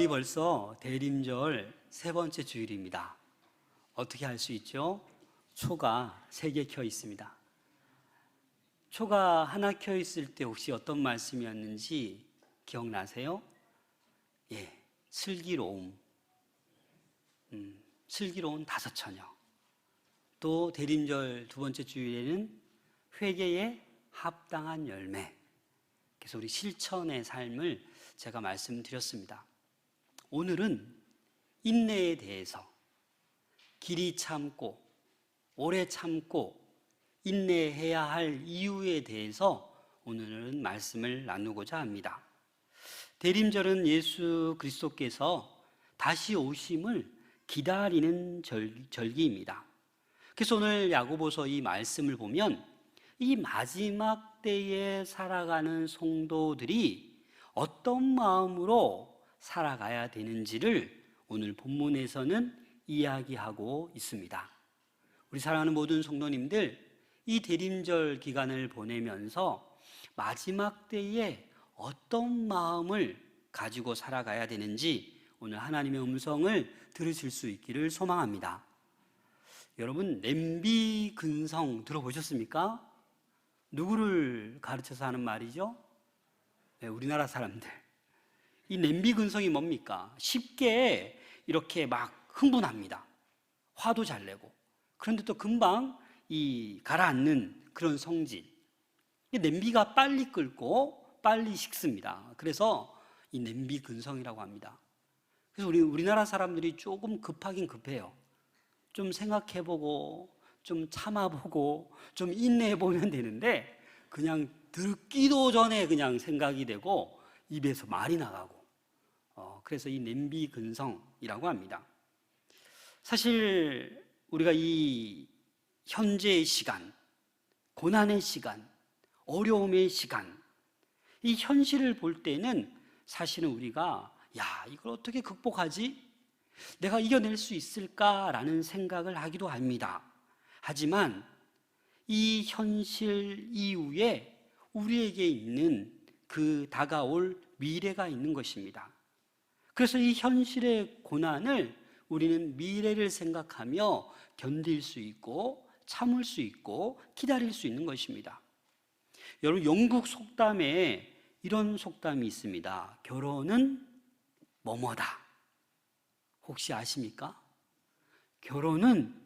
오늘이 벌써 대림절 세 번째 주일입니다. 어떻게 할 수 있죠? 초가 3개 켜 있습니다. 초가 하나 켜 있을 때 혹시 어떤 말씀이었는지 기억나세요? 슬기로움, 슬기로운 다섯처녀. 또 대림절 두 번째 주일에는 회개에 합당한 열매. 그래서 우리 실천의 삶을 제가 말씀드렸습니다. 오늘은 인내에 대해서, 길이 참고 오래 참고 인내해야 할 이유에 대해서 오늘은 말씀을 나누고자 합니다. 대림절은 예수 그리스도께서 다시 오심을 기다리는 절기입니다. 그래서 오늘 야고보서 이 말씀을 보면 이 마지막 때에 살아가는 성도들이 어떤 마음으로 살아가야 되는지를 오늘 본문에서는 이야기하고 있습니다. 우리 사랑하는 모든 성도님들, 이 대림절 기간을 보내면서 마지막 때에 어떤 마음을 가지고 살아가야 되는지 오늘 하나님의 음성을 들으실 수 있기를 소망합니다. 여러분, 냄비 근성 들어보셨습니까? 누구를 가르쳐서 하는 말이죠? 우리나라 사람들. 이 냄비 근성이 뭡니까? 쉽게 이렇게 막 흥분합니다. 화도 잘 내고. 그런데 또 금방 가라앉는 그런 성질. 이 냄비가 빨리 끓고 빨리 식습니다. 그래서 이 냄비 근성이라고 합니다. 그래서 우리나라 사람들이 조금 급하긴 급해요. 좀 생각해보고, 좀 참아보고, 좀 인내해보면 되는데, 그냥 듣기도 전에 그냥 생각이 되고, 입에서 말이 나가고, 그래서 이 냄비 근성이라고 합니다. 사실 우리가 이 현재의 시간, 고난의 시간, 어려움의 시간, 이 현실을 볼 때는 사실은 우리가 이걸 어떻게 극복하지? 내가 이겨낼 수 있을까라는 생각을 하기도 합니다. 하지만 이 현실 이후에 우리에게 있는 그 다가올 미래가 있는 것입니다. 그래서 이 현실의 고난을 우리는 미래를 생각하며 견딜 수 있고 참을 수 있고 기다릴 수 있는 것입니다. 여러분, 영국 속담에 이런 속담이 있습니다. 결혼은 뭐뭐다. 혹시 아십니까? 결혼은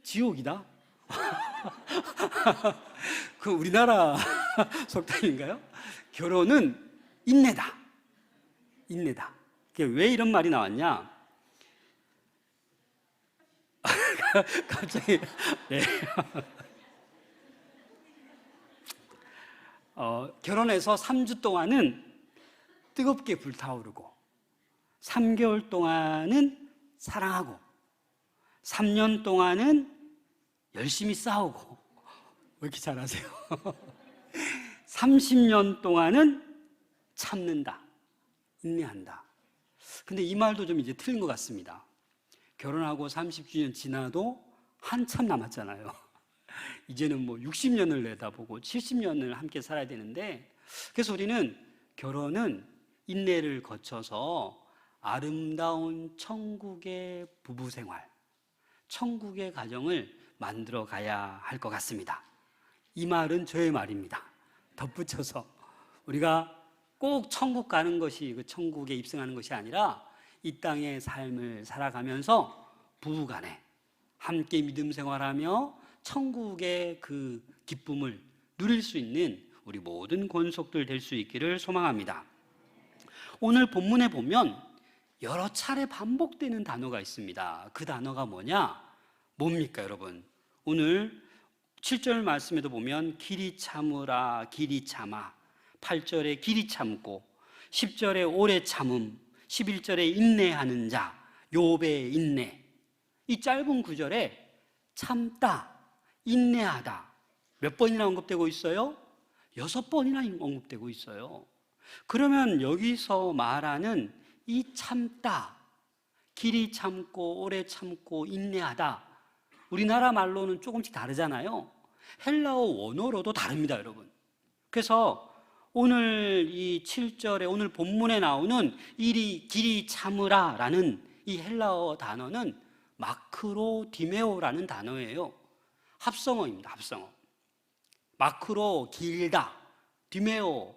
지옥이다. 그 우리나라 속담인가요? 결혼은 인내다. 인내다. 왜 이런 말이 나왔냐? 갑자기 결혼해서 3주 동안은 뜨겁게 불타오르고 3개월 동안은 사랑하고 3년 동안은 열심히 싸우고, 왜 이렇게 잘하세요? 30년 동안은 참는다, 인내한다. 근데 이 말도 좀 이제 틀린 것 같습니다. 결혼하고 30주년 지나도 한참 남았잖아요. 이제는 60년을 내다보고 70년을 함께 살아야 되는데, 그래서 우리는 결혼은 인내를 거쳐서 아름다운 천국의 부부 생활, 천국의 가정을 만들어 가야 할 것 같습니다. 이 말은 저의 말입니다. 덧붙여서 우리가 꼭 천국 가는 것이, 그 천국에 입성하는 것이 아니라 이 땅의 삶을 살아가면서 부부간에 함께 믿음 생활하며 천국의 그 기쁨을 누릴 수 있는 우리 모든 권속들 될 수 있기를 소망합니다. 오늘 본문에 보면 여러 차례 반복되는 단어가 있습니다. 그 단어가 뭡니까 여러분? 오늘 7절 말씀에도 보면 길이 참으라, 길이 참아, 8절에 길이 참고, 10절에 오래 참음, 11절에 인내하는 자, 욥의 인내. 이 짧은 구절에 참다, 인내하다 몇 번이나 언급되고 있어요? 6번이나 언급되고 있어요. 그러면 여기서 말하는 이 참다, 길이 참고 오래 참고 인내하다, 우리나라 말로는 조금씩 다르잖아요. 헬라어 원어로도 다릅니다, 여러분. 그래서 오늘 이 7절에 오늘 본문에 나오는 이리 길이 참으라라는 이 헬라어 단어는 마크로디메오라는 단어예요. 합성어입니다. 합성어. 마크로 길다, 디메오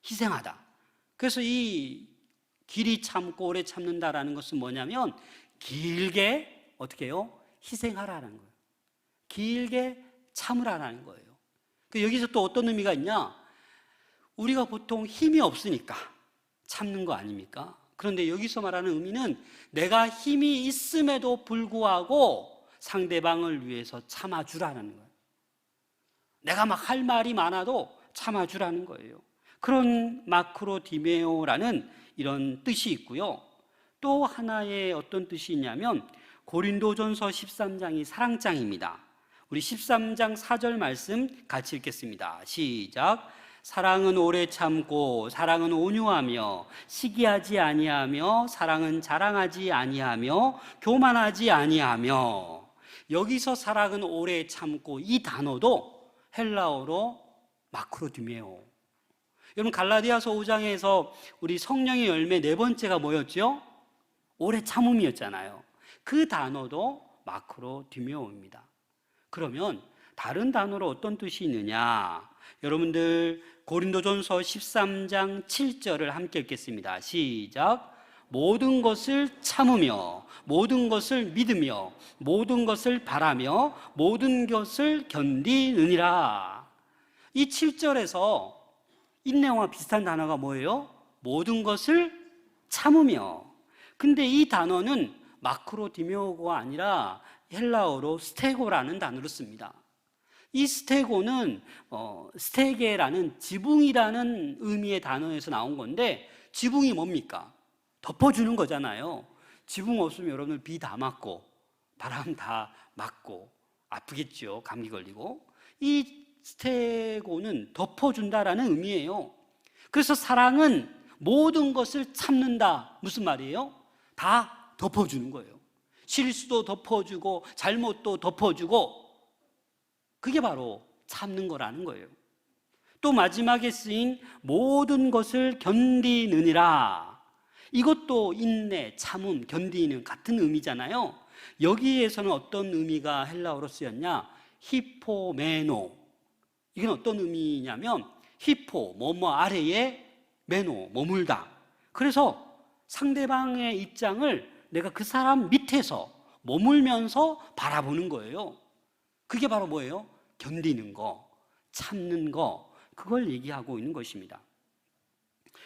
희생하다. 그래서 이 길이 참고 오래 참는다라는 것은 뭐냐면 길게 어떻게 해요? 희생하라는 거예요. 길게 참으라는 거예요. 여기서 또 어떤 의미가 있냐? 우리가 보통 힘이 없으니까 참는 거 아닙니까? 그런데 여기서 말하는 의미는 내가 힘이 있음에도 불구하고 상대방을 위해서 참아주라는 거예요. 내가 막 할 말이 많아도 참아주라는 거예요. 그런 마크로디메오라는 이런 뜻이 있고요. 또 하나의 어떤 뜻이 있냐면 고린도전서 13장이 사랑장입니다. 우리 13장 4절 말씀 같이 읽겠습니다. 시작. 사랑은 오래 참고 사랑은 온유하며 시기하지 아니하며 사랑은 자랑하지 아니하며 교만하지 아니하며. 여기서 사랑은 오래 참고 이 단어도 헬라어로 마크로디메오. 여러분 갈라디아서 5장에서 우리 성령의 열매 네 번째가 뭐였죠? 오래 참음이었잖아요. 그 단어도 마크로디메오입니다. 그러면 다른 단어로 어떤 뜻이 있느냐? 여러분들 고린도전서 13장 7절을 함께 읽겠습니다. 시작. 모든 것을 참으며 모든 것을 믿으며 모든 것을 바라며 모든 것을 견디느니라. 이 7절에서 인내와 비슷한 단어가 뭐예요? 모든 것을 참으며. 근데 이 단어는 마크로디메오가 아니라 헬라어로 스테고라는 단어를 씁니다. 이 스테고는 스테게라는 지붕이라는 의미의 단어에서 나온 건데, 지붕이 뭡니까? 덮어주는 거잖아요. 지붕 없으면 여러분들 비 다 맞고 바람 다 맞고 아프겠죠. 감기 걸리고. 이 스테고는 덮어준다라는 의미예요. 그래서 사랑은 모든 것을 참는다. 무슨 말이에요? 다 덮어주는 거예요. 실수도 덮어주고 잘못도 덮어주고, 그게 바로 참는 거라는 거예요. 또 마지막에 쓰인 모든 것을 견디느니라. 이것도 인내, 참음, 견디는 같은 의미잖아요. 여기에서는 어떤 의미가 헬라어로 쓰였냐? 히포메노. 이건 어떤 의미냐면 히포, 뭐뭐 아래에, 메노, 머물다. 그래서 상대방의 입장을 내가 그 사람 밑에서 머물면서 바라보는 거예요. 그게 바로 뭐예요? 견디는 거, 참는 거, 그걸 얘기하고 있는 것입니다.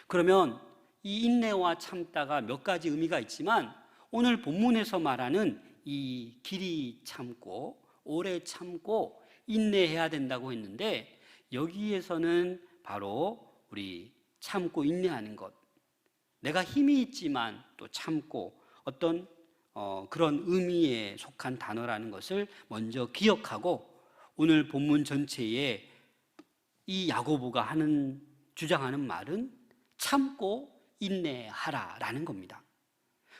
그러면 이 인내와 참다가 몇 가지 의미가 있지만, 오늘 본문에서 말하는 이 길이 참고 오래 참고 인내해야 된다고 했는데, 여기에서는 바로 우리 참고 인내하는 것, 내가 힘이 있지만 또 참고 어떤 그런 의미에 속한 단어라는 것을 먼저 기억하고, 오늘 본문 전체에 이 야고보가 주장하는 말은 참고 인내하라라는 겁니다.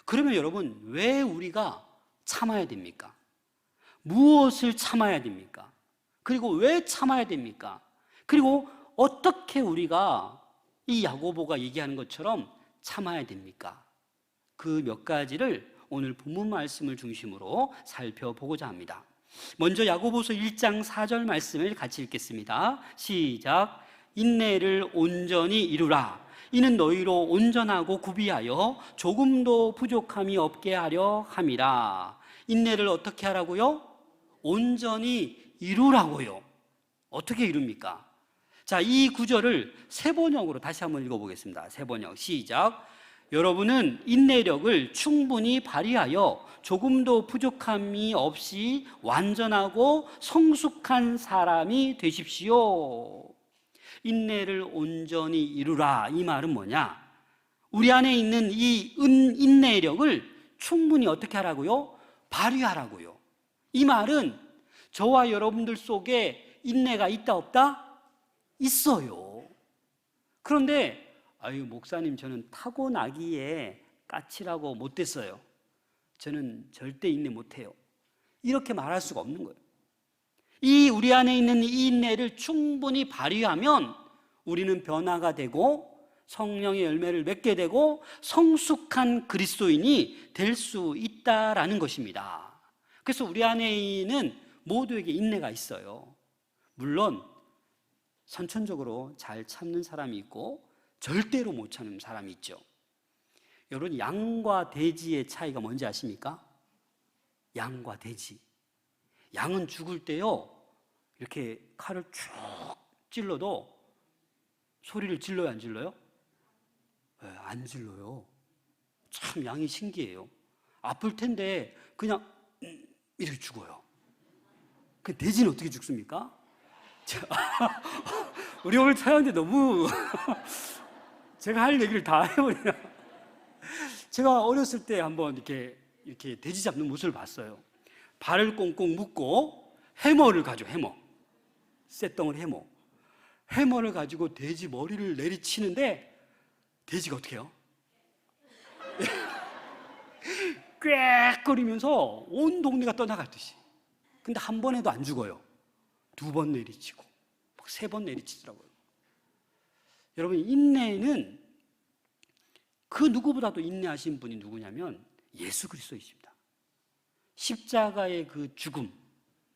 그러면 여러분, 왜 우리가 참아야 됩니까? 무엇을 참아야 됩니까? 그리고 왜 참아야 됩니까? 그리고 어떻게 우리가 이 야고보가 얘기하는 것처럼 참아야 됩니까? 그 몇 가지를 오늘 본문 말씀을 중심으로 살펴보고자 합니다. 먼저 야고보서 1장 4절 말씀을 같이 읽겠습니다. 시작. 인내를 온전히 이루라. 이는 너희로 온전하고 구비하여 조금도 부족함이 없게 하려 함이라. 인내를 어떻게 하라고요? 온전히 이루라고요. 어떻게 이룹니까? 자, 이 구절을 세번역으로 다시 한번 읽어보겠습니다. 세번역 시작. 여러분은 인내력을 충분히 발휘하여 조금도 부족함이 없이 완전하고 성숙한 사람이 되십시오. 인내를 온전히 이루라. 이 말은 뭐냐? 우리 안에 있는 이 인내력을 충분히 어떻게 하라고요? 발휘하라고요. 이 말은 저와 여러분들 속에 인내가 있다 없다? 있어요. 그런데 아유, 목사님, 저는 타고나기에 까칠하고 못됐어요. 저는 절대 인내 못해요. 이렇게 말할 수가 없는 거예요. 우리 안에 있는 이 인내를 충분히 발휘하면 우리는 변화가 되고 성령의 열매를 맺게 되고 성숙한 그리스도인이 될 수 있다라는 것입니다. 그래서 우리 안에는 모두에게 인내가 있어요. 물론 선천적으로 잘 참는 사람이 있고 절대로 못 참는 사람이 있죠. 여러분, 양과 돼지의 차이가 뭔지 아십니까? 양과 돼지. 양은 죽을 때요, 이렇게 칼을 쭉 찔러도 소리를 질러요, 안 질러요? 네, 안 질러요. 참 양이 신기해요. 아플 텐데 그냥 이렇게 죽어요. 그 돼지는 어떻게 죽습니까? 우리 오늘 촬영인데 너무 제가 할 얘기를 다 해버리나. 제가 어렸을 때 한번 이렇게 돼지 잡는 모습을 봤어요. 발을 꽁꽁 묶고 해머를 가지고, 쇳덩어리 해머를 가지고 돼지 머리를 내리치는데 돼지가 어떻게 해요? 꽥거리면서 온 동네가 떠나갔듯이. 근데 한 번에도 안 죽어요. 2번 내리치고 막 3번 내리치더라고요. 여러분, 인내는 그 누구보다도 인내하신 분이 누구냐면 예수 그리스도이십니다. 십자가의 그 죽음,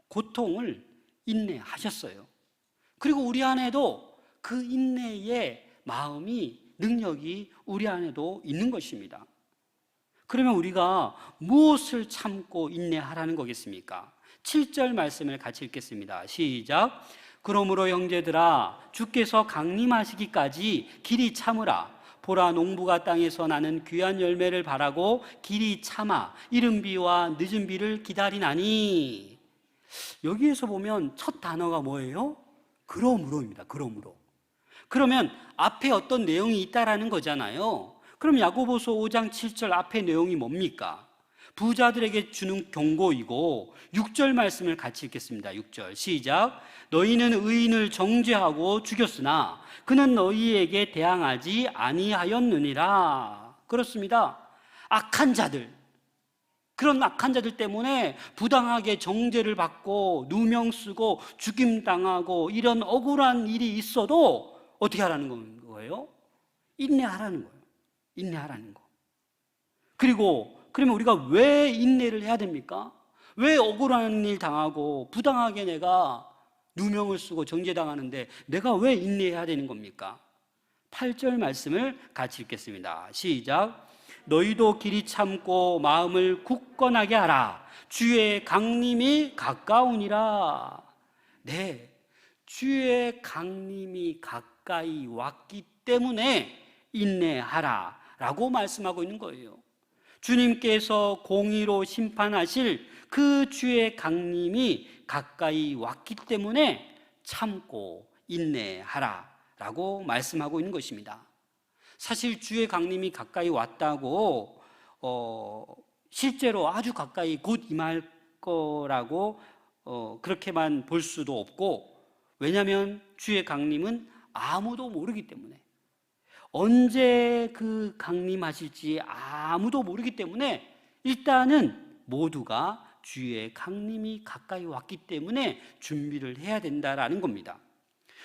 고통을 인내하셨어요. 그리고 우리 안에도 그 인내의 마음이, 능력이 우리 안에도 있는 것입니다. 그러면 우리가 무엇을 참고 인내하라는 거겠습니까? 7절 말씀을 같이 읽겠습니다. 시작. 그러므로 형제들아, 주께서 강림하시기까지 길이 참으라. 보라, 농부가 땅에서 나는 귀한 열매를 바라고 길이 참아 이른 비와 늦은 비를 기다리나니. 여기에서 보면 첫 단어가 뭐예요? 그러므로입니다. 그러므로. 그러면 앞에 어떤 내용이 있다라는 거잖아요. 그럼 야고보서 5장 7절 앞에 내용이 뭡니까? 부자들에게 주는 경고이고, 6절 말씀을 같이 읽겠습니다. 6절 시작. 너희는 의인을 정죄하고 죽였으나 그는 너희에게 대항하지 아니하였느니라. 그렇습니다. 악한 자들, 그런 악한 자들 때문에 부당하게 정죄를 받고 누명 쓰고 죽임당하고 이런 억울한 일이 있어도 어떻게 하라는 거예요? 인내하라는 거예요. 인내하라는 거. 그리고 그러면 우리가 왜 인내를 해야 됩니까? 왜 억울한 일 당하고 부당하게 내가 누명을 쓰고 정죄당하는데 내가 왜 인내해야 되는 겁니까? 8절 말씀을 같이 읽겠습니다. 시작. 너희도 길이 참고 마음을 굳건하게 하라. 주의 강림이 가까우니라. 네, 주의 강림이 가까이 왔기 때문에 인내하라 라고 말씀하고 있는 거예요. 주님께서 공의로 심판하실 그 주의 강림이 가까이 왔기 때문에 참고 인내하라 라고 말씀하고 있는 것입니다. 사실 주의 강림이 가까이 왔다고 실제로 아주 가까이 곧 임할 거라고 그렇게만 볼 수도 없고, 왜냐하면 주의 강림은 아무도 모르기 때문에, 언제 그 강림하실지 아무도 모르기 때문에 일단은 모두가 주의 강림이 가까이 왔기 때문에 준비를 해야 된다라는 겁니다.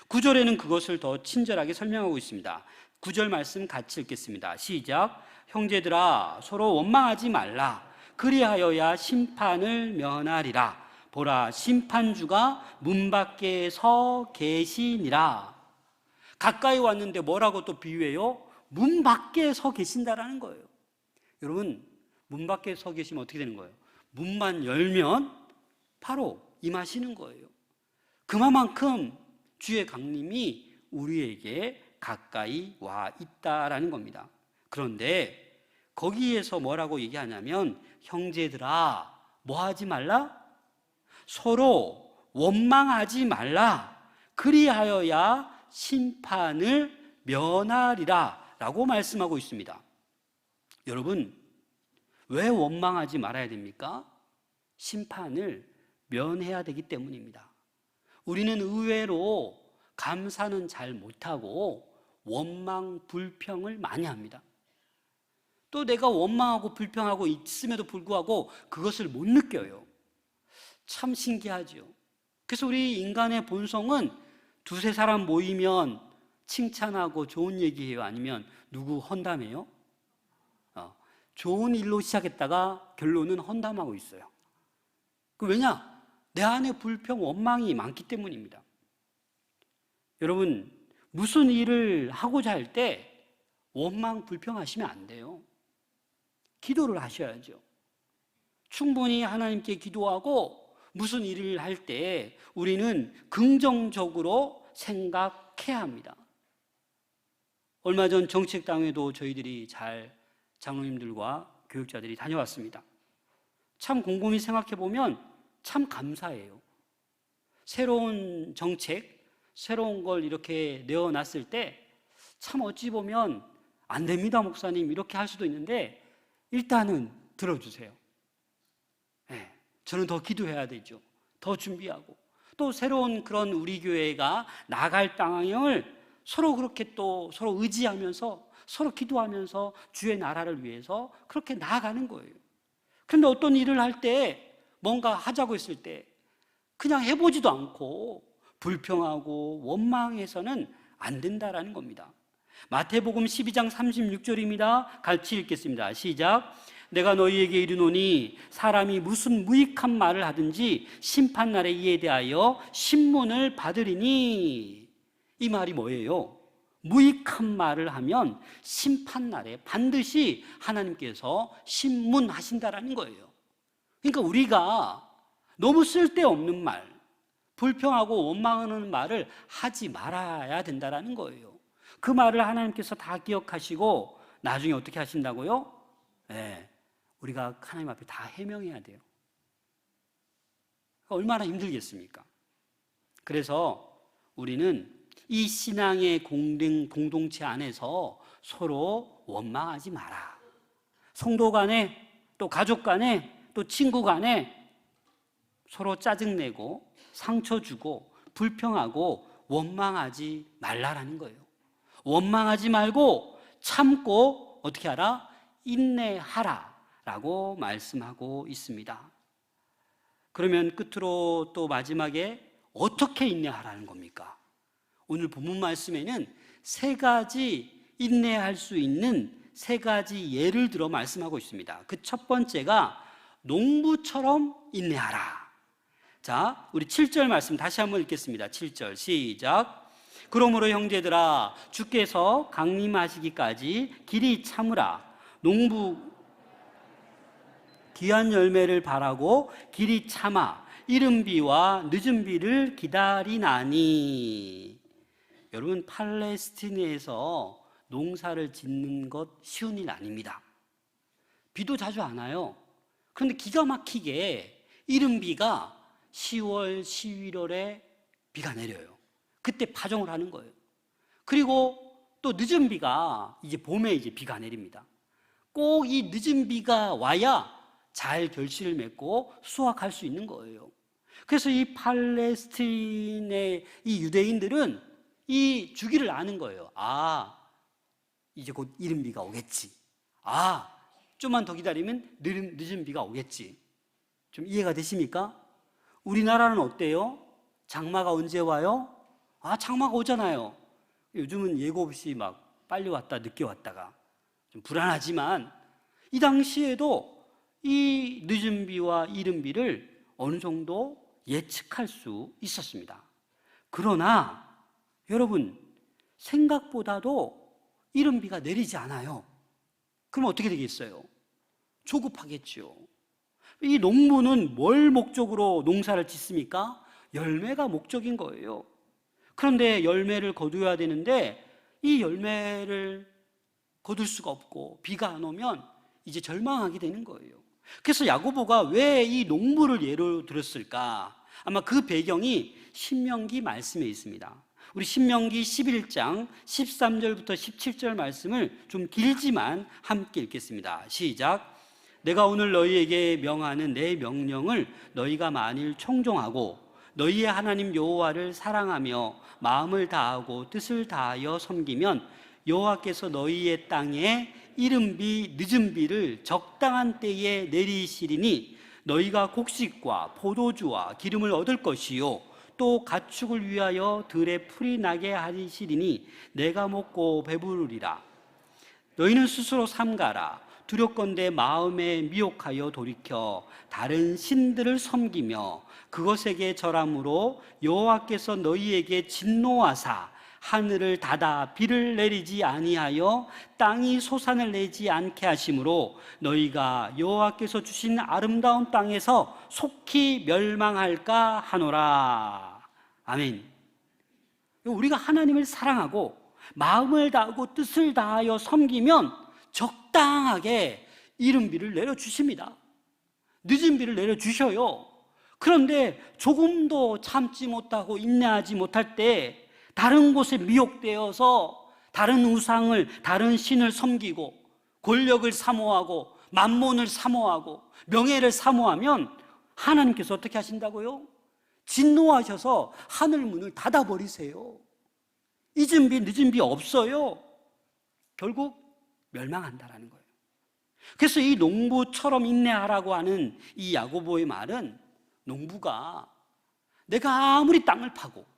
9절에는 그것을 더 친절하게 설명하고 있습니다. 9절 말씀 같이 읽겠습니다. 시작. 형제들아, 서로 원망하지 말라. 그리하여야 심판을 면하리라. 보라, 심판주가 문 밖에 서 계시니라. 가까이 왔는데 뭐라고 또 비유해요? 문 밖에 서 계신다라는 거예요. 여러분, 문 밖에 서 계시면 어떻게 되는 거예요? 문만 열면 바로 임하시는 거예요. 그만큼 주의 강림이 우리에게 가까이 와 있다라는 겁니다. 그런데 거기에서 뭐라고 얘기하냐면, 형제들아, 뭐 하지 말라? 서로 원망하지 말라. 그리하여야 심판을 면하리라 라고 말씀하고 있습니다. 여러분, 왜 원망하지 말아야 됩니까? 심판을 면해야 되기 때문입니다. 우리는 의외로 감사는 잘 못하고 원망, 불평을 많이 합니다. 또 내가 원망하고 불평하고 있음에도 불구하고 그것을 못 느껴요. 참 신기하죠. 그래서 우리 인간의 본성은 두세 사람 모이면 칭찬하고 좋은 얘기해요? 아니면 누구 헌담해요? 좋은 일로 시작했다가 결론은 헌담하고 있어요. 왜냐? 내 안에 불평, 원망이 많기 때문입니다. 여러분, 무슨 일을 하고자 할 때 원망, 불평하시면 안 돼요. 기도를 하셔야죠. 충분히 하나님께 기도하고 무슨 일을 할 때 우리는 긍정적으로 생각해야 합니다. 얼마 전 정책당회도 저희들이 잘 장로님들과 교육자들이 다녀왔습니다. 참 곰곰이 생각해 보면 참 감사해요. 새로운 정책, 새로운 걸 이렇게 내어놨을 때 참 어찌 보면 안 됩니다, 목사님, 이렇게 할 수도 있는데 일단은 들어주세요. 네, 저는 더 기도해야 되죠. 더 준비하고 또 새로운 그런 우리 교회가 나갈 방향을 서로 그렇게 또 서로 의지하면서 서로 기도하면서 주의 나라를 위해서 그렇게 나아가는 거예요. 그런데 어떤 일을 할 때 뭔가 하자고 했을 때 그냥 해보지도 않고 불평하고 원망해서는 안 된다라는 겁니다. 마태복음 12장 36절입니다. 같이 읽겠습니다. 시작. 내가 너희에게 이르노니 사람이 무슨 무익한 말을 하든지 심판날에 이에 대하여 신문을 받으리니. 이 말이 뭐예요? 무익한 말을 하면 심판날에 반드시 하나님께서 신문하신다라는 거예요. 그러니까 우리가 너무 쓸데없는 말, 불평하고 원망하는 말을 하지 말아야 된다라는 거예요. 그 말을 하나님께서 다 기억하시고 나중에 어떻게 하신다고요? 네, 우리가 하나님 앞에 다 해명해야 돼요. 얼마나 힘들겠습니까? 그래서 우리는 이 신앙의 공동체 안에서 서로 원망하지 마라. 성도 간에 또 가족 간에 또 친구 간에 서로 짜증내고 상처 주고 불평하고 원망하지 말라라는 거예요. 원망하지 말고 참고 어떻게 하라? 인내하라 라고 말씀하고 있습니다. 그러면 끝으로 또 마지막에 어떻게 인내하라는 겁니까? 오늘 본문 말씀에는 세 가지 인내할 수 있는 세 가지 예를 들어 말씀하고 있습니다. 그 첫 번째가 농부처럼 인내하라. 자, 우리 7절 말씀 다시 한번 읽겠습니다. 7절 시작. 그러므로 형제들아 주께서 강림하시기까지 길이 참으라. 농부 귀한 열매를 바라고 길이 참아 이른 비와 늦은 비를 기다리나니. 여러분, 팔레스티나에서 농사를 짓는 것 쉬운 일 아닙니다. 비도 자주 안 와요. 그런데 기가 막히게 이른 비가 10월, 11월에 비가 내려요. 그때 파종을 하는 거예요. 그리고 또 늦은 비가 이제 봄에 이제 비가 내립니다. 꼭 이 늦은 비가 와야 잘 결실을 맺고 수확할 수 있는 거예요. 그래서 이 팔레스틴의 이 유대인들은 이 주기를 아는 거예요. 아, 이제 곧 이른 비가 오겠지. 아, 좀만 더 기다리면 늦은 비가 오겠지. 좀 이해가 되십니까? 우리나라는 어때요? 장마가 언제 와요? 아, 장마가 오잖아요. 요즘은 예고 없이 막 빨리 왔다 늦게 왔다가 좀 불안하지만 이 당시에도 이 늦은 비와 이른 비를 어느 정도 예측할 수 있었습니다. 그러나 여러분, 생각보다도 이른 비가 내리지 않아요. 그럼 어떻게 되겠어요? 조급하겠죠. 이 농부는 뭘 목적으로 농사를 짓습니까? 열매가 목적인 거예요. 그런데 열매를 거두어야 되는데 이 열매를 거둘 수가 없고 비가 안 오면 이제 절망하게 되는 거예요. 그래서 야고보가 왜 이 농부를 예로 들었을까? 아마 그 배경이 신명기 말씀에 있습니다. 우리 신명기 11장 13절부터 17절 말씀을 좀 길지만 함께 읽겠습니다. 시작. 내가 오늘 너희에게 명하는 내 명령을 너희가 만일 청종하고 너희의 하나님 여호와를 사랑하며 마음을 다하고 뜻을 다하여 섬기면 여호와께서 너희의 땅에 이른 비 늦은 비를 적당한 때에 내리시리니 너희가 곡식과 포도주와 기름을 얻을 것이요 또 가축을 위하여 들에 풀이 나게 하시리니 내가 먹고 배부르리라. 너희는 스스로 삼가라. 두렵건대 마음에 미혹하여 돌이켜 다른 신들을 섬기며 그것에게 절함으로 여호와께서 너희에게 진노하사 하늘을 닫아 비를 내리지 아니하여 땅이 소산을 내지 않게 하심으로 너희가 여호와께서 주신 아름다운 땅에서 속히 멸망할까 하노라. 아멘. 우리가 하나님을 사랑하고 마음을 다하고 뜻을 다하여 섬기면 적당하게 이른 비를 내려주십니다. 늦은 비를 내려주셔요. 그런데 조금도 참지 못하고 인내하지 못할 때 다른 곳에 미혹되어서 다른 우상을, 다른 신을 섬기고 권력을 사모하고 만몬을 사모하고 명예를 사모하면 하나님께서 어떻게 하신다고요? 진노하셔서 하늘 문을 닫아버리세요. 잊은 비, 늦은 비 없어요. 결국 멸망한다라는 거예요. 그래서 이 농부처럼 인내하라고 하는 이 야고보의 말은, 농부가 내가 아무리 땅을 파고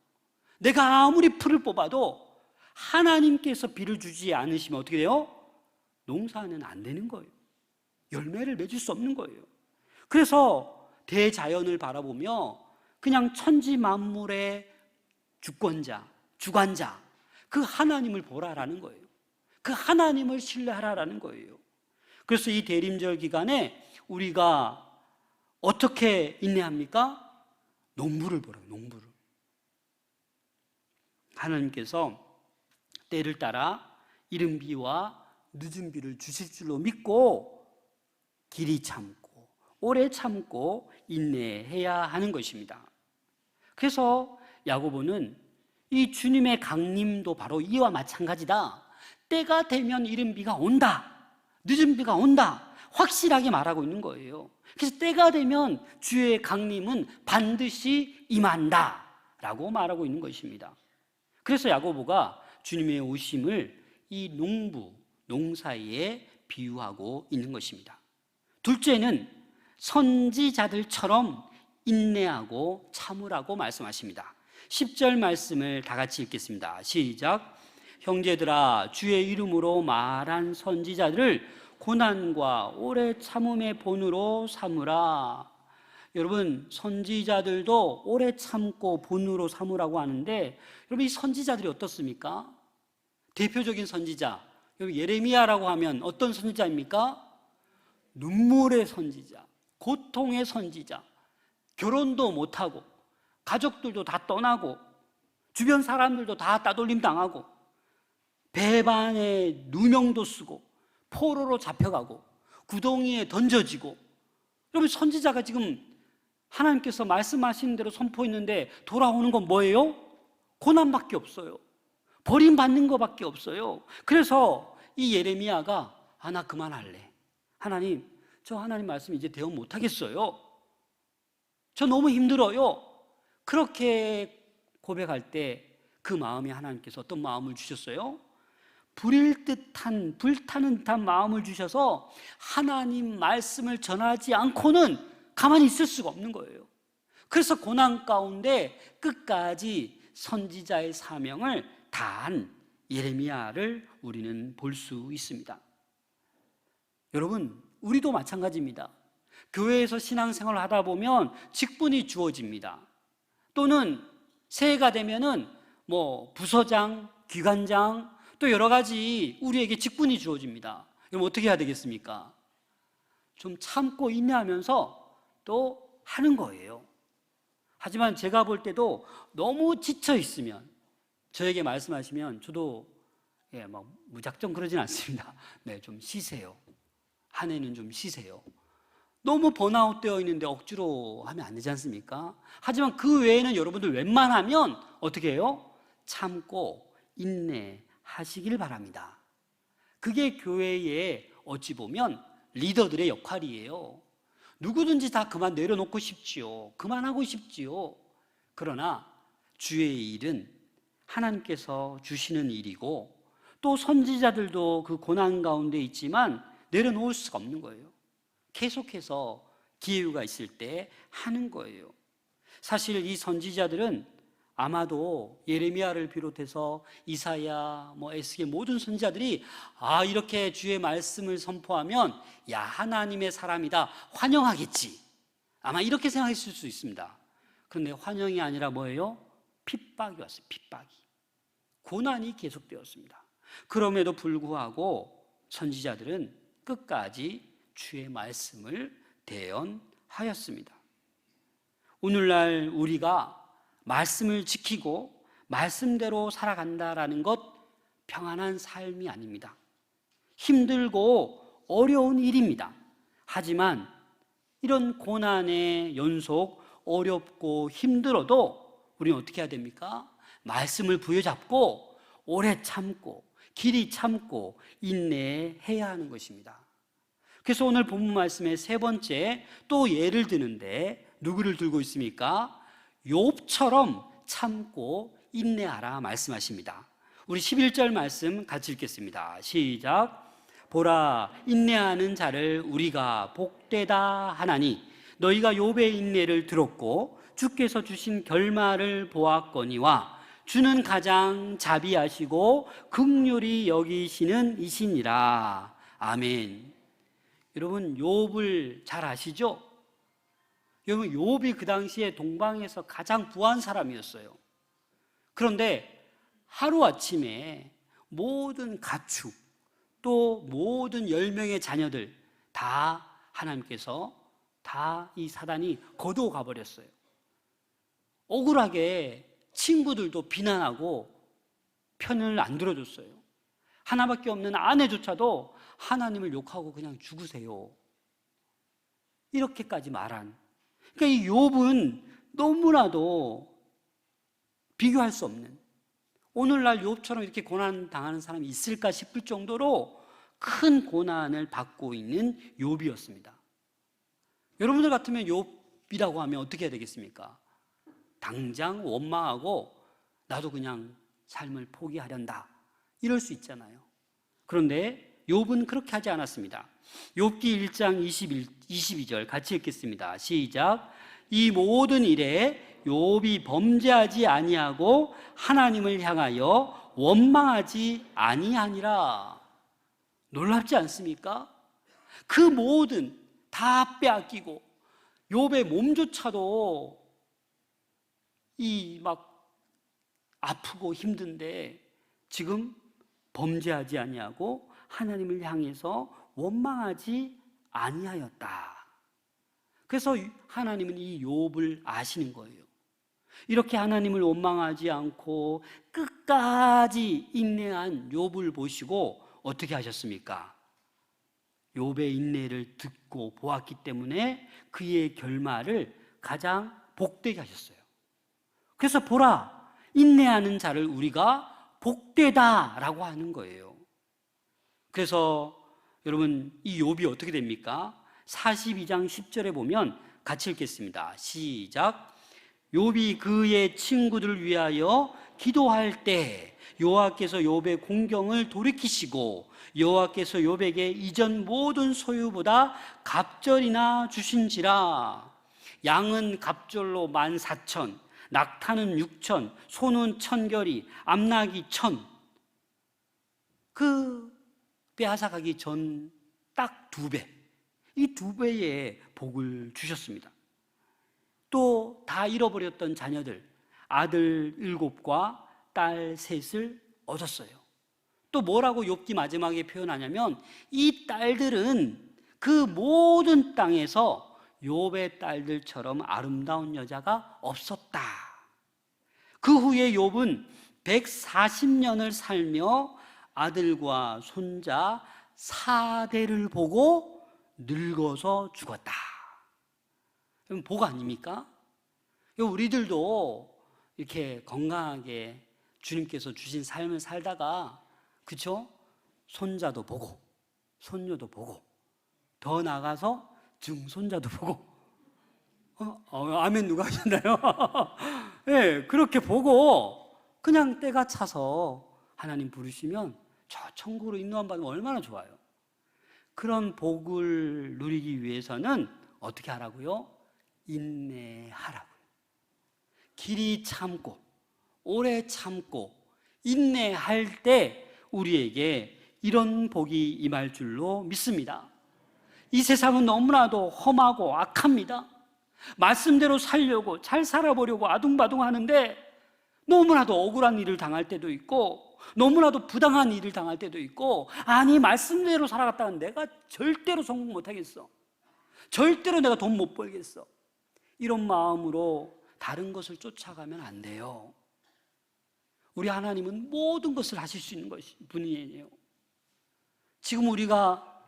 내가 아무리 풀을 뽑아도 하나님께서 비를 주지 않으시면 어떻게 돼요? 농사는 안 되는 거예요. 열매를 맺을 수 없는 거예요. 그래서 대자연을 바라보며 그냥 천지 만물의 주권자, 주관자, 그 하나님을 보라라는 거예요. 그 하나님을 신뢰하라라는 거예요. 그래서 이 대림절 기간에 우리가 어떻게 인내합니까? 농부를 보라고, 농부를. 하나님께서 때를 따라 이른 비와 늦은 비를 주실 줄로 믿고 길이 참고 오래 참고 인내해야 하는 것입니다. 그래서 야고보는 이 주님의 강림도 바로 이와 마찬가지다. 때가 되면 이른 비가 온다, 늦은 비가 온다, 확실하게 말하고 있는 거예요. 그래서 때가 되면 주의 강림은 반드시 임한다 라고 말하고 있는 것입니다. 그래서 야고보가 주님의 오심을 이 농부, 농사에 비유하고 있는 것입니다. 둘째는 선지자들처럼 인내하고 참으라고 말씀하십니다. 10절 말씀을 다 같이 읽겠습니다. 시작. 형제들아, 주의 이름으로 말한 선지자들을 고난과 오래 참음의 본으로 삼으라. 여러분, 선지자들도 오래 참고 본으로 삼으라고 하는데, 여러분 이 선지자들이 어떻습니까? 대표적인 선지자, 여러분 예레미야라고 하면 어떤 선지자입니까? 눈물의 선지자, 고통의 선지자, 결혼도 못하고 가족들도 다 떠나고 주변 사람들도 다 따돌림 당하고 배반에 누명도 쓰고 포로로 잡혀가고 구덩이에 던져지고, 여러분 선지자가 지금 하나님께서 말씀하신 대로 선포했는데 돌아오는 건 뭐예요? 고난밖에 없어요. 버림받는 것밖에 없어요. 그래서 이 예레미야가 나 그만할래. 하나님, 저 하나님 말씀 이제 대응 못하겠어요. 저 너무 힘들어요. 그렇게 고백할 때 그 마음에 하나님께서 어떤 마음을 주셨어요? 불일 듯한, 불타는 듯한 마음을 주셔서 하나님 말씀을 전하지 않고는 가만히 있을 수가 없는 거예요. 그래서 고난 가운데 끝까지 선지자의 사명을 다한 예레미야를 우리는 볼 수 있습니다. 여러분, 우리도 마찬가지입니다. 교회에서 신앙생활을 하다 보면 직분이 주어집니다. 또는 새해가 되면은 부서장, 기관장, 또 여러 가지 우리에게 직분이 주어집니다. 그럼 어떻게 해야 되겠습니까? 좀 참고 인내하면서 또 하는 거예요. 하지만 제가 볼 때도 너무 지쳐 있으면 저에게 말씀하시면 저도 무작정 그러진 않습니다. 네, 좀 쉬세요. 한 해는 좀 쉬세요. 너무 번아웃 되어 있는데 억지로 하면 안 되지 않습니까? 하지만 그 외에는 여러분들 웬만하면 어떻게 해요? 참고 인내하시길 바랍니다. 그게 교회의 어찌 보면 리더들의 역할이에요. 누구든지 다 그만 내려놓고 싶지요. 그만하고 싶지요. 그러나 주의 일은 하나님께서 주시는 일이고, 또 선지자들도 그 고난 가운데 있지만 내려놓을 수가 없는 거예요. 계속해서 기회가 있을 때 하는 거예요. 사실 이 선지자들은 아마도 예레미야를 비롯해서 이사야, 에스겔 모든 선지자들이 이렇게 주의 말씀을 선포하면 야, 하나님의 사람이다, 환영하겠지. 아마 이렇게 생각했을 수 있습니다. 그런데 환영이 아니라 뭐예요? 핍박이 왔어요. 핍박이. 고난이 계속되었습니다. 그럼에도 불구하고 선지자들은 끝까지 주의 말씀을 대언하였습니다. 오늘날 우리가 말씀을 지키고 말씀대로 살아간다라는 것 평안한 삶이 아닙니다. 힘들고 어려운 일입니다. 하지만 이런 고난의 연속, 어렵고 힘들어도 우리는 어떻게 해야 됩니까? 말씀을 부여잡고 오래 참고 길이 참고 인내해야 하는 것입니다. 그래서 오늘 본문 말씀의 세 번째 또 예를 드는데 누구를 들고 있습니까? 욥처럼 참고 인내하라 말씀하십니다. 우리 11절 말씀 같이 읽겠습니다. 시작. 보라, 인내하는 자를 우리가 복되다 하나니 너희가 욥의 인내를 들었고 주께서 주신 결말을 보았거니와 주는 가장 자비하시고 긍휼히 여기시는 이시니라. 아멘. 여러분, 욥을 잘 아시죠? 여러분, 욥이 그 당시에 동방에서 가장 부한 사람이었어요. 그런데 하루아침에 모든 가축, 또 모든 10명의 자녀들 다 하나님께서 다 이 사단이 거두어 가버렸어요. 억울하게 친구들도 비난하고 편을 안 들어줬어요. 하나밖에 없는 아내조차도 하나님을 욕하고 그냥 죽으세요, 이렇게까지 말한. 그러니까 이 욥은 너무나도 비교할 수 없는, 오늘날 욥처럼 이렇게 고난 당하는 사람이 있을까 싶을 정도로 큰 고난을 받고 있는 욥이었습니다. 여러분들 같으면 욥이라고 하면 어떻게 해야 되겠습니까? 당장 원망하고 나도 그냥 삶을 포기하련다, 이럴 수 있잖아요. 그런데 욥은 그렇게 하지 않았습니다. 욥기 1장 22절 같이 읽겠습니다. 시작. 이 모든 일에 욥이 범죄하지 아니하고 하나님을 향하여 원망하지 아니하니라. 놀랍지 않습니까? 그 모든 다 빼앗기고 욥의 몸조차도 이 막 아프고 힘든데 지금 범죄하지 아니하고 하나님을 향해서 원망하지 아니하였다. 그래서 하나님은 이 욥을 아시는 거예요. 이렇게 하나님을 원망하지 않고 끝까지 인내한 욥을 보시고 어떻게 하셨습니까? 욥의 인내를 듣고 보았기 때문에 그의 결말을 가장 복되게 하셨어요. 그래서 보라, 인내하는 자를 우리가 복되다라고 하는 거예요. 그래서 여러분, 이 욥이 어떻게 됩니까? 42장 10절에 보면 같이 읽겠습니다. 시작. 욥이 그의 친구들을 위하여 기도할 때 여호와께서 욥의 공경을 돌이키시고 여호와께서 욥에게 이전 모든 소유보다 갑절이나 주신지라. 양은 갑절로 14,000, 낙타는 6,000, 소는 1,000결이, 암낙이 1,000. 그 빼앗아가기 전 딱 2배, 이 2배의 복을 주셨습니다. 또 다 잃어버렸던 자녀들, 아들 7과 딸 3을 얻었어요. 또 뭐라고 욥기 마지막에 표현하냐면 이 딸들은 그 모든 땅에서 욥의 딸들처럼 아름다운 여자가 없었다. 그 후에 욥은 140년을 살며 아들과 손자 4대를 보고 늙어서 죽었다. 그럼 복 아닙니까? 우리들도 이렇게 건강하게 주님께서 주신 삶을 살다가, 그쵸? 손자도 보고 손녀도 보고 더 나가서 증손자도 보고, 아멘 누가 하셨나요? 네, 그렇게 보고 그냥 때가 차서 하나님 부르시면 저 천국으로 인도함 받으면 얼마나 좋아요. 그런 복을 누리기 위해서는 어떻게 하라고요? 인내하라고요. 길이 참고 오래 참고 인내할 때 우리에게 이런 복이 임할 줄로 믿습니다. 이 세상은 너무나도 험하고 악합니다. 말씀대로 살려고 잘 살아보려고 아둥바둥 하는데 너무나도 억울한 일을 당할 때도 있고 너무나도 부당한 일을 당할 때도 있고, 아니 말씀대로 살아갔다가 내가 절대로 성공 못하겠어, 절대로 내가 돈 못 벌겠어, 이런 마음으로 다른 것을 쫓아가면 안 돼요. 우리 하나님은 모든 것을 하실 수 있는 분이에요. 지금 우리가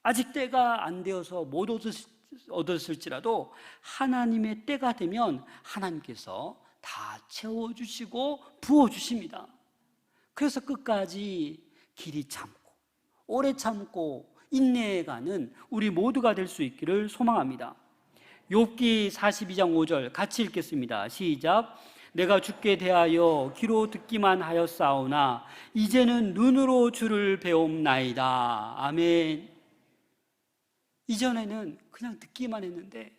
아직 때가 안 되어서 못 얻었을지라도 하나님의 때가 되면 하나님께서 다 채워주시고 부어주십니다. 그래서 끝까지 길이 참고 오래 참고 인내해가는 우리 모두가 될 수 있기를 소망합니다. 욥기 42장 5절 같이 읽겠습니다. 시작. 내가 주께 대하여 귀로 듣기만 하였사오나 이제는 눈으로 주를 배움나이다. 아멘. 이전에는 그냥 듣기만 했는데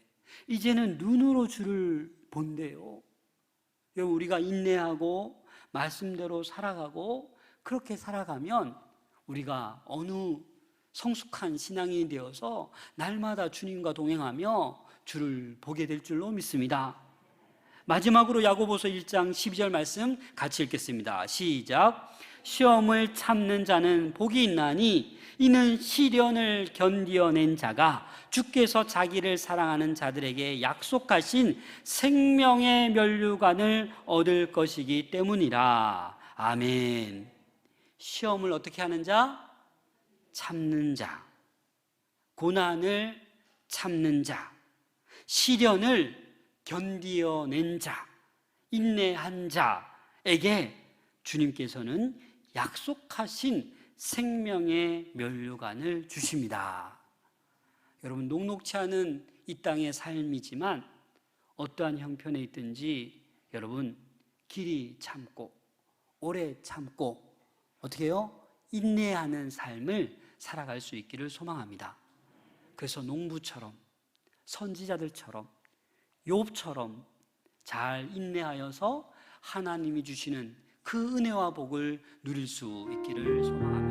이제는 눈으로 주를 본대요. 우리가 인내하고 말씀대로 살아가고 그렇게 살아가면 우리가 어느 성숙한 신앙인이 되어서 날마다 주님과 동행하며 주를 보게 될 줄로 믿습니다. 마지막으로 야고보서 1장 12절 말씀 같이 읽겠습니다. 시작. 시험을 참는 자는 복이 있나니 이는 시련을 견디어낸 자가 주께서 자기를 사랑하는 자들에게 약속하신 생명의 면류관을 얻을 것이기 때문이라. 아멘. 시험을 어떻게 하는 자? 참는 자. 고난을 참는 자. 시련을 견디어낸 자, 인내한 자에게 주님께서는 약속하신 생명의 면류관을 주십니다. 여러분, 녹록치 않은 이 땅의 삶이지만 어떠한 형편에 있든지 여러분 길이 참고 오래 참고 어떻게 해요? 인내하는 삶을 살아갈 수 있기를 소망합니다. 그래서 농부처럼 선지자들처럼 욥처럼 잘 인내하여서 하나님이 주시는 그 은혜와 복을 누릴 수 있기를 소망합니다.